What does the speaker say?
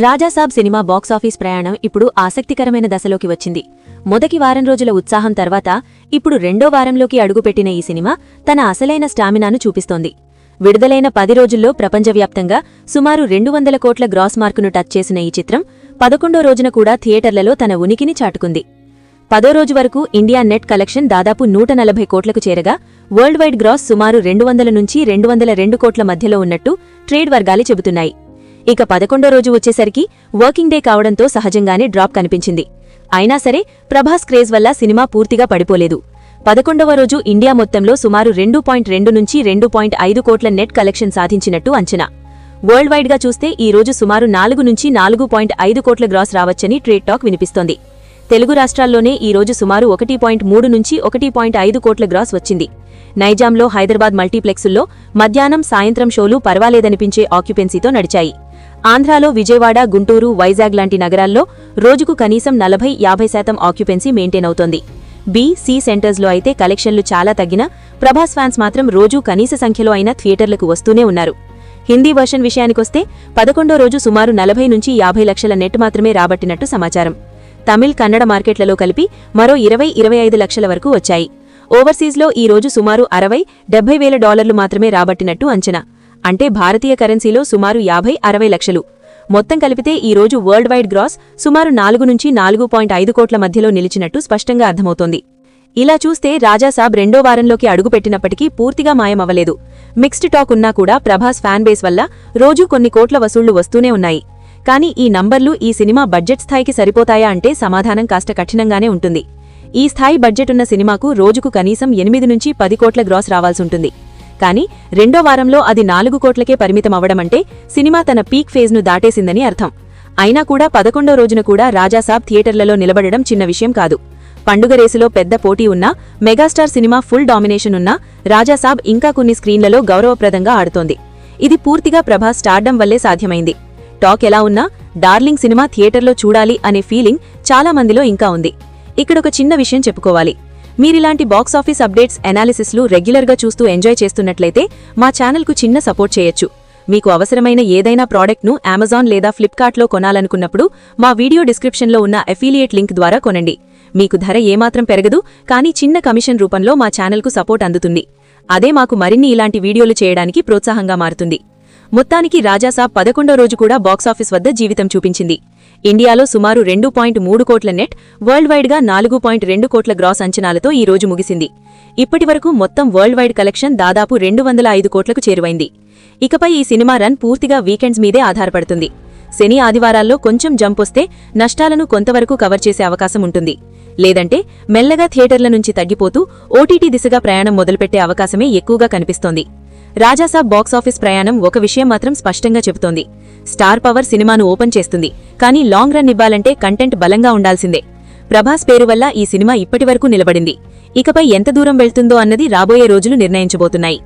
Raja Saab cinema box office ప్రయాణం ఇప్పుడు ఆసక్తికరమైన దశలోకి వచ్చింది. మొదటి వారం రోజుల ఉత్సాహం తర్వాత ఇప్పుడు రెండో వారంలోకి అడుగుపెట్టిన ఈ సినిమా తన అసలైన స్టామినాను చూపిస్తోంది. విడుదలైన 10 రోజుల్లో ప్రపంచవ్యాప్తంగా సుమారు 200 కోట్ల గ్రాస్ మార్కును టచ్ చేసిన ఈ చిత్రం 11వ రోజున కూడా థియేటర్లలో తన ఉనికిని చాటుకుంది. 10వ రోజు వరకు ఇండియా నెట్ కలెక్షన్ దాదాపు 140 కోట్లకు చేరగా వరల్డ్ వైడ్ గ్రాస్ సుమారు 200 నుంచి 202 కోట్ల మధ్యలో ఉన్నట్టు ట్రేడ్ వర్గాలు చెబుతున్నాయి. ఇక 11వ రోజు వచ్చేసరికి వర్కింగ్ డే కావడంతో సహజంగానే డ్రాప్ కనిపించింది. అయినా సరే ప్రభాస్ క్రేజ్ వల్ల సినిమా పూర్తిగా పడిపోలేదు. 11వ రోజు ఇండియా మొత్తంలో సుమారు 2.2 నుంచి 2.5 కోట్ల నెట్ కలెక్షన్ సాధించినట్టు అంచనా. వరల్డ్ వైడ్ గా చూస్తే ఈ రోజు సుమారు 4 నుంచి 4.5 కోట్ల గ్రాస్ రావచ్చని ట్రేడ్ టాక్ వినిపిస్తోంది. తెలుగు రాష్ట్రాల్లోనే ఈ రోజు సుమారు 1.3 నుంచి 1.5 కోట్ల గ్రాస్ వచ్చింది. నైజాంలో హైదరాబాద్ మల్టీప్లెక్సుల్లో మధ్యాహ్నం సాయంత్రం షోలు పర్వాలేదనిపించే ఆక్యుపెన్సీతో నడిచాయి. ఆంధ్రాలో విజయవాడ, గుంటూరు, వైజాగ్ లాంటి నగరాల్లో రోజుకు కనీసం 40-50% ఆక్యుపెన్సీ మెయింటైన్ అవుతోంది. బి, సి సెంటర్స్లో అయితే కలెక్షన్లు చాలా తగ్గినా ప్రభాస్ ఫ్యాన్స్ మాత్రం రోజూ కనీస సంఖ్యలో అయినా థియేటర్లకు వస్తూనే ఉన్నారు. హిందీ వర్షన్ విషయానికొస్తే 11వ రోజు సుమారు 40 నుంచి 50 లక్షల నెట్ మాత్రమే రాబట్టినట్టు సమాచారం. తమిళ్, కన్నడ మార్కెట్లలో కలిపి మరో 20-25 లక్షల వరకు వచ్చాయి. ఓవర్సీస్లో ఈ రోజు సుమారు $60-70 వేల మాత్రమే రాబట్టినట్టు అంచనా. అంటే భారతీయ కరెన్సీలో సుమారు 50-60 లక్షలు. మొత్తం కలిపితే ఈ రోజు వరల్డ్ వైడ్ గ్రాస్ సుమారు 4 నుంచి 4.5 కోట్ల మధ్యలో నిలిచినట్టు స్పష్టంగా అర్థమవుతోంది. ఇలా చూస్తే రాజాసాబ్ రెండో వారంలోకి అడుగుపెట్టినప్పటికీ పూర్తిగా మాయమవ్వలేదు. మిక్స్డ్ టాక్ ఉన్నా కూడా ప్రభాస్ ఫ్యాన్ బేస్ వల్ల రోజూ కొన్ని కోట్ల వసూళ్లు వస్తూనే ఉన్నాయి. కానీ ఈ నంబర్లు ఈ సినిమా బడ్జెట్ స్థాయికి సరిపోతాయా అంటే సమాధానం కాస్త కఠినంగానే ఉంటుంది. ఈ స్థాయి బడ్జెట్ ఉన్న సినిమాకు రోజుకు కనీసం 8 నుంచి 10 కోట్ల గ్రాస్ రావాల్సుంటుంది. కానీ రెండో వారంలో అది 4 కోట్లకే పరిమితమవ్వడమంటే సినిమా తన పీక్ ఫేజ్ను దాటేసిందని అర్థం. అయినా కూడా 11వ రోజున కూడా రాజాసాబ్ థియేటర్లలో నిలబడడం చిన్న విషయం కాదు. పండుగ రేసులో పెద్ద పోటీ ఉన్నా, మెగాస్టార్ సినిమా ఫుల్ డామినేషన్ ఉన్నా రాజాసాబ్ ఇంకా కొన్ని స్క్రీన్లలో గౌరవప్రదంగా ఆడుతోంది. ఇది పూర్తిగా ప్రభాస్ స్టార్డమ్ వల్లే సాధ్యమైంది. టాక్ ఎలా ఉన్నా డార్లింగ్ సినిమా థియేటర్లో చూడాలి అనే ఫీలింగ్ చాలా మందిలో ఇంకా ఉంది. ఇక్కడొక చిన్న విషయం చెప్పుకోవాలి. మీరిలాంటి బాక్సాఫీస్ అప్డేట్స్, ఎనాలిసిస్లు రెగ్యులర్గా చూస్తూ ఎంజాయ్ చేస్తున్నట్లయితే మా ఛానల్కు చిన్న సపోర్ట్ చేయొచ్చు. మీకు అవసరమైన ఏదైనా ప్రోడక్ట్ను అమెజాన్ లేదా ఫ్లిప్కార్ట్లో కొనాలనుకున్నప్పుడు మా వీడియో డిస్క్రిప్షన్లో ఉన్న అఫిలియేట్ లింక్ ద్వారా కొనండి. మీకు ధర ఏమాత్రం పెరగదు, కానీ చిన్న కమిషన్ రూపంలో మా ఛానల్కు సపోర్ట్ అందుతుంది. అదే మాకు మరిన్ని ఇలాంటి వీడియోలు చేయడానికి ప్రోత్సాహంగా మారుతుంది. మొత్తానికి రాజాసాబ్ 11వ రోజు కూడా బాక్సాఫీస్ వద్ద జీవితం చూపించింది. ఇండియాలో సుమారు 2.3 కోట్ల నెట్, వరల్డ్ వైడ్గా 4.2 కోట్ల గ్రాస్ అంచనాలతో ఈ రోజు ముగిసింది. ఇప్పటివరకు మొత్తం వరల్డ్ వైడ్ కలెక్షన్ దాదాపు 205 కోట్లకు చేరువైంది. ఇకపై ఈ సినిమా రన్ పూర్తిగా వీకెండ్స్ మీదే ఆధారపడుతుంది. శని, ఆదివారాల్లో కొంచెం జంప్ వస్తే నష్టాలను కొంతవరకు కవర్ చేసే అవకాశం ఉంటుంది. లేదంటే మెల్లగా థియేటర్ల నుంచి తగ్గిపోతూ ఓటీటీ దిశగా ప్రయాణం మొదలుపెట్టే అవకాశమే ఎక్కువగా కనిపిస్తోంది. రాజాసాబ్ బాక్సాఫీస్ ప్రయాణం ఒక విషయం మాత్రం స్పష్టంగా చెబుతోంది. స్టార్ పవర్ సినిమాను ఓపెన్ చేస్తుంది, కానీ లాంగ్ రన్ ఇవ్వాలంటే కంటెంట్ బలంగా ఉండాల్సిందే. ప్రభాస్ పేరు వల్ల ఈ సినిమా ఇప్పటివరకు నిలబడింది. ఇకపై ఎంత దూరం వెళ్తుందో అన్నది రాబోయే రోజులు నిర్ణయించబోతున్నాయి.